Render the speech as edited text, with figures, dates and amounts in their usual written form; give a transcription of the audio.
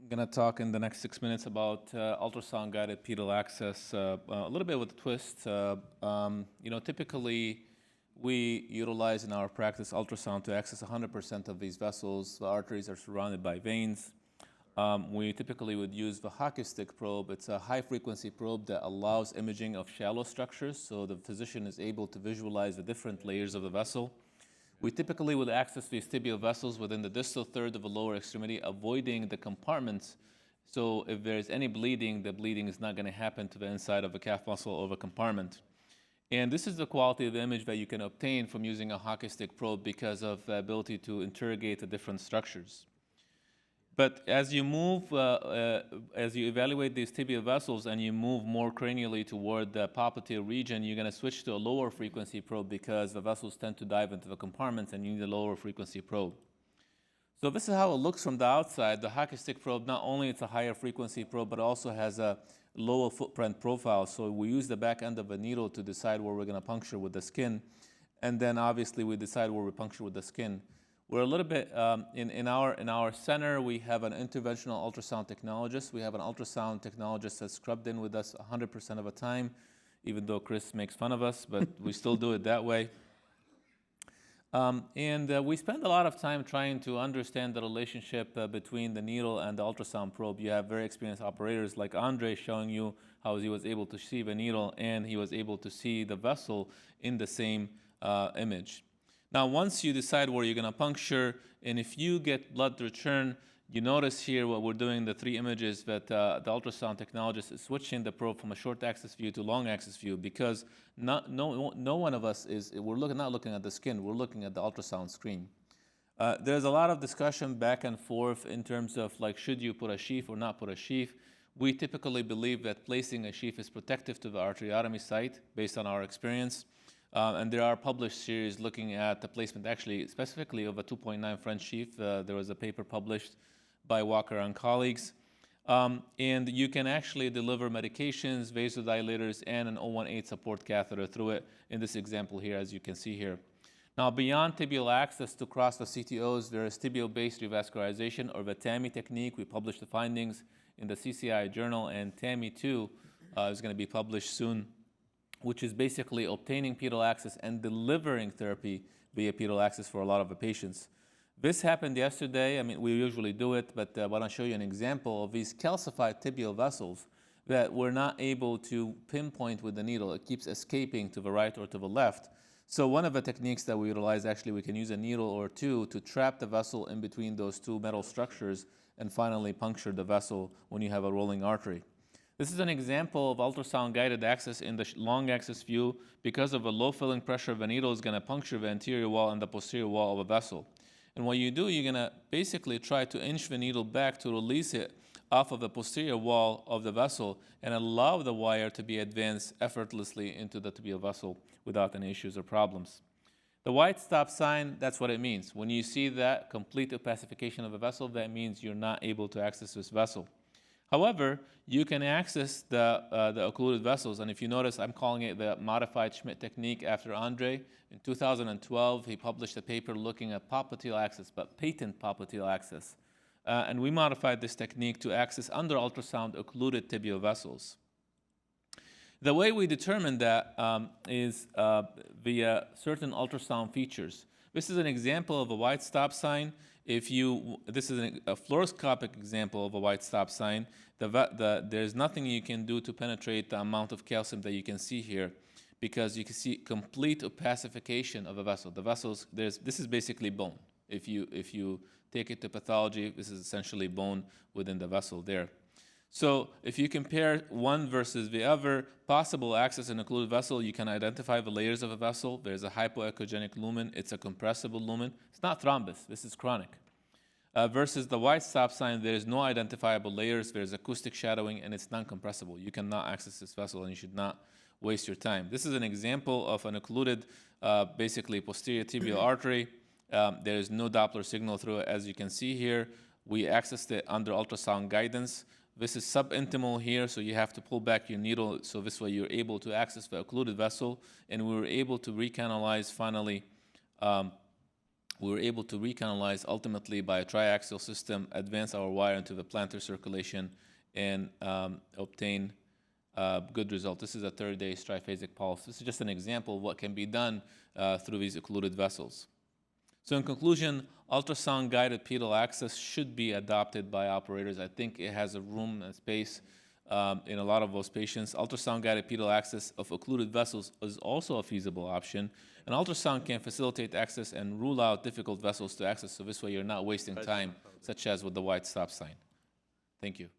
I'm going to talk in the next 6 minutes about ultrasound-guided pedal access, a little bit with a twist. Typically, we utilize in our practice ultrasound to access 100% of these vessels. The arteries are surrounded by veins. We typically would use the hockey stick probe. It's a high-frequency probe that allows imaging of shallow structures, so the physician is able to visualize the different layers of the vessel. We typically would access these tibial vessels within the distal third of the lower extremity, avoiding the compartments. So if there's any bleeding, the bleeding is not going to happen to the inside of the calf muscle or the compartment. And this is the quality of the image that you can obtain from using a hockey stick probe because of the ability to interrogate the different structures. But as you move, as you evaluate these tibial vessels and you move more cranially toward the popliteal region, you're going to switch to a lower frequency probe because the vessels tend to dive into the compartments and you need a lower frequency probe. So this is how it looks from the outside. The hockey stick probe, not only it's a higher frequency probe, but also has a lower footprint profile. So we use the back end of a needle to decide where we're going to puncture with the skin. And then obviously we decide where we puncture with the skin. We're a little bit, in our center, we have an interventional ultrasound technologist. We have an ultrasound technologist that's scrubbed in with us 100% of the time, even though Chris makes fun of us, but we still do it that way. We spend a lot of time trying to understand the relationship between the needle and the ultrasound probe. You have very experienced operators like Andre showing you how he was able to see the needle and he was able to see the vessel in the same image. Now, once you decide where you're going to puncture, and if you get blood return, you notice here what we're doing, the three images that the ultrasound technologist is switching the probe from a short axis view to long axis view because no one of us not looking at the skin, we're looking at the ultrasound screen. There's a lot of discussion back and forth in terms of like, should you put a sheath or not put a sheath? We typically believe that placing a sheath is protective to the arteriotomy site based on our experience. And there are published series looking at the placement, actually, specifically of a 2.9 French sheath. There was a paper published by Walker and colleagues. And you can actually deliver medications, vasodilators, and an 018 support catheter through it in this example here, as you can see here. Now, beyond tibial access to cross the CTOs, there is tibial-based revascularization, or the TAMMY technique. We published the findings in the CCI journal, and TAMMY 2 is going to be published soon, which is basically obtaining pedal access and delivering therapy via pedal access for a lot of the patients. This happened yesterday. I mean, we usually do it, but I want to show you an example of these calcified tibial vessels that we're not able to pinpoint with the needle. It keeps escaping to the right or to the left. So one of the techniques that we utilize, actually, we can use a needle or two to trap the vessel in between those two metal structures and finally puncture the vessel when you have a rolling artery. This is an example of ultrasound-guided access in the long axis view. Because of a low filling pressure, the needle is going to puncture the anterior wall and the posterior wall of a vessel. And what you do, you're going to basically try to inch the needle back to release it off of the posterior wall of the vessel and allow the wire to be advanced effortlessly into the tibial vessel without any issues or problems. The white stop sign, that's what it means. When you see that complete opacification of a vessel, that means you're not able to access this vessel. However, you can access the occluded vessels, and if you notice, I'm calling it the modified Schmidt technique after Andre. In 2012, he published a paper looking at popliteal access, but patent popliteal access. And we modified this technique to access under ultrasound occluded tibial vessels. The way we determine that is via certain ultrasound features. This is an example of a white stop sign. This is a fluoroscopic example of a white stop sign. There's nothing you can do to penetrate the amount of calcium that you can see here because you can see complete opacification of a vessel. The vessels, this is basically bone. If you take it to pathology, this is essentially bone within the vessel there. So if you compare one versus the other, possible access in occluded vessel, you can identify the layers of a vessel. There's a hypoechogenic lumen. It's a compressible lumen. It's not thrombus. This is chronic. Versus the white stop sign, there's no identifiable layers. There's acoustic shadowing, and it's non-compressible. You cannot access this vessel, and you should not waste your time. This is an example of an occluded, basically posterior tibial artery. There is no Doppler signal through it, as you can see here. We accessed it under ultrasound guidance. This is subintimal here, so you have to pull back your needle, so this way you're able to access the occluded vessel, and we were able to recanalize finally we were able to recanalize ultimately by a triaxial system, advance our wire into the plantar circulation, and obtain good result. This is a 30-day triphasic pulse. This is just an example of what can be done through these occluded vessels. So in conclusion, ultrasound-guided pedal access should be adopted by operators. I think it has a room and space in a lot of those patients. Ultrasound-guided pedal access of occluded vessels is also a feasible option. And ultrasound can facilitate access and rule out difficult vessels to access, so this way you're not wasting time, such as with the white stop sign. Thank you.